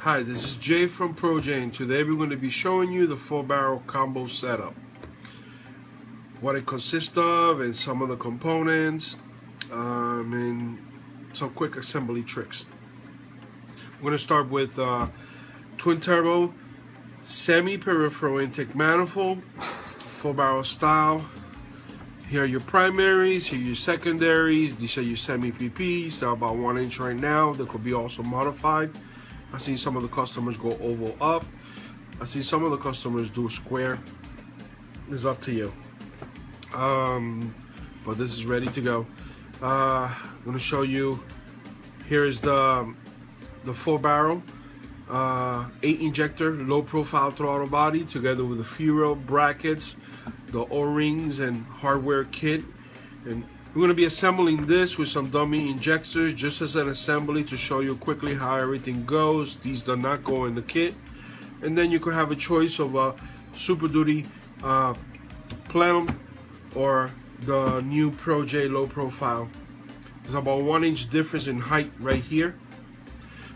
Hi, this is Jay from ProJ, and today we're going to be showing you the 4-barrel combo setup. What it consists of and some of the components, and some quick assembly tricks. We're going to start with twin turbo semi-peripheral intake manifold, 4-barrel style. Here are your primaries, here are your secondaries, these are your semi-PPs. They're about 1 inch right now. They could be also modified. I see some of the customers go oval up. I see some of the customers do square. It's up to you. But this is ready to go. I'm gonna show you. Here is the 4-barrel 8 injector low profile throttle body together with the fuel brackets, the O-rings and hardware kit. And we're going to be assembling this with some dummy injectors just as an assembly to show you quickly how everything goes. These do not go in the kit. And then you could have a choice of a Super Duty Plenum or the new ProJ low profile. There's about 1 inch difference in height right here.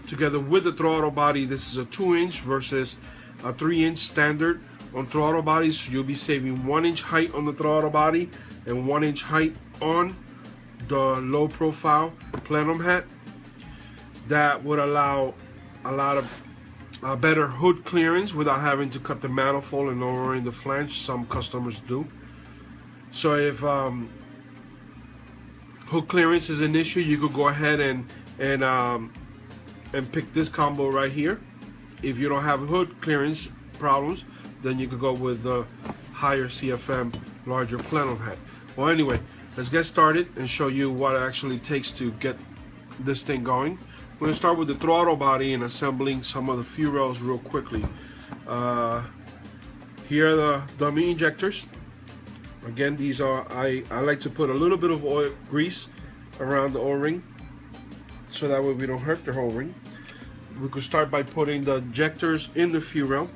Together with the throttle body, this is a 2 inch versus a 3 inch standard on throttle bodies. So you'll be saving 1 inch height on the throttle body and 1 inch height on the low profile Plenum head. That would allow a lot of better hood clearance without having to cut the manifold and lowering the flange. Some customers do. So if hood clearance is an issue, you could go ahead and pick this combo right here. If you don't have hood clearance problems, then you could go with the higher CFM larger Plenum head. Well, anyway, let's get started and show you what it actually takes to get this thing going. We're going to start with the throttle body and assembling some of the fuel rails real quickly. Here are the dummy injectors. Again, these are, I like to put a little bit of oil grease around the O-ring so that way we don't hurt the O-ring. We could start by putting the injectors in the fuel rail.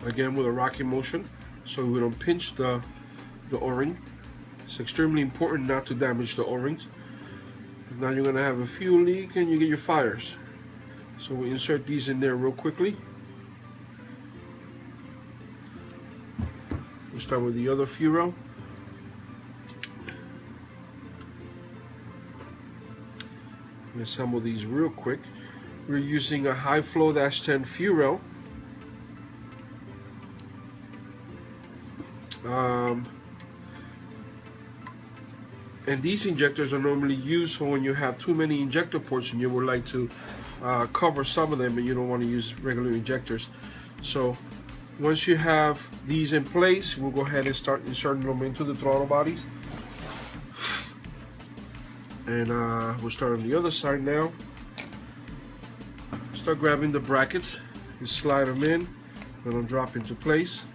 Again, with a rocking motion so we don't pinch the O-ring. It's extremely important not to damage the O-rings. Now you're going to have a fuel leak and you get your fires. So we insert these in there real quickly. We'll start with the other fuel rail. We assemble these real quick. We're using a high flow -10 fuel rail. And these injectors are normally used for when you have too many injector ports and you would like to cover some of them and you don't want to use regular injectors. So once you have these in place, we'll go ahead and start inserting them into the throttle bodies. And we'll start on the other side now. Start grabbing the brackets and slide them in. Let them drop into place.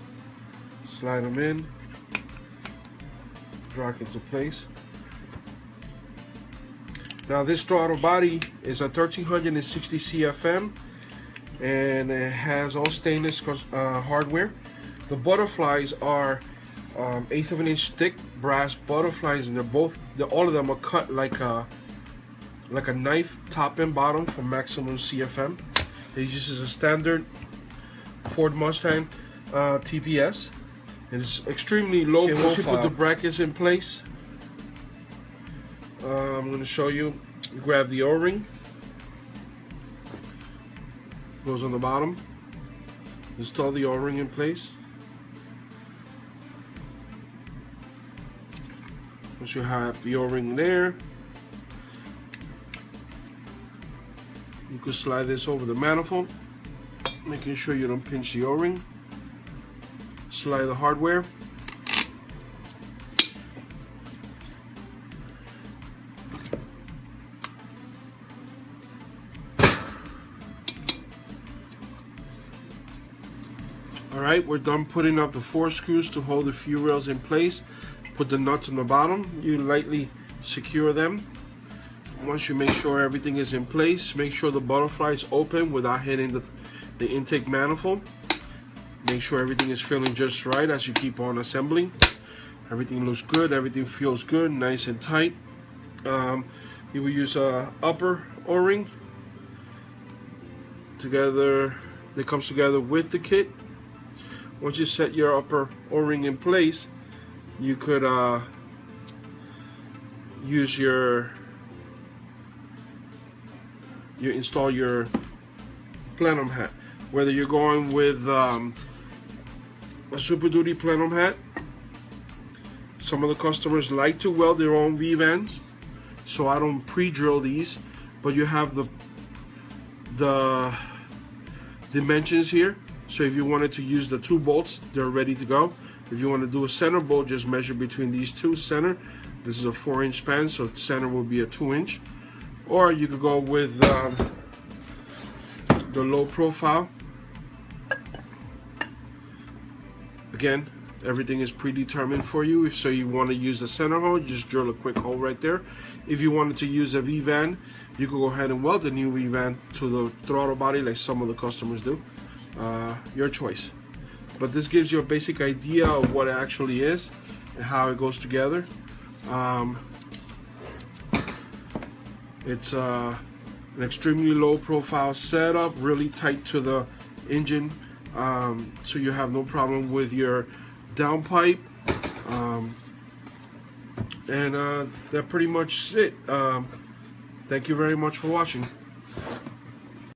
Slide them in. Drop into place. Now this throttle body is a 1360 CFM and it has all stainless hardware. The butterflies are 1/8 of an inch thick brass butterflies, and all of them are cut like a knife, top and bottom, for maximum CFM. This is a standard Ford Mustang TPS. It's extremely low profile. Once you put the brackets in place, I'm going to show you. You grab the O-ring, goes on the bottom. Install the O-ring in place. Once you have the O-ring there, you can slide this over the manifold, making sure you don't pinch the O-ring. Slide the hardware. Alright, we're done putting up the 4 screws to hold the fuel rails in place. Put the nuts on the bottom. You lightly secure them. Once you make sure everything is in place, make sure the butterfly is open without hitting the intake manifold. Make sure everything is feeling just right as you keep on assembling. Everything looks good, everything feels good, nice and tight. You will use a upper O-ring together. That comes together with the kit. Once you set your upper O-ring in place, you could use you install your Plenum hat. Whether you're going with a Super Duty Plenum hat, some of the customers like to weld their own V-bands, so I don't pre-drill these, but you have the dimensions here. So if you wanted to use the 2 bolts, they're ready to go. If you want to do a center bolt, just measure between these two center. This is a 4-inch span, so center will be a 2-inch. Or you could go with the low profile. Again, everything is predetermined for you. If so you want to use a center hole, just drill a quick hole right there. If you wanted to use a V-band, you could go ahead and weld the new V-band to the throttle body like some of the customers do. Your choice. But this gives you a basic idea of what it actually is and how it goes together. It's an extremely low profile setup, really tight to the engine, so you have no problem with your downpipe. And that pretty much it. Thank you very much for watching.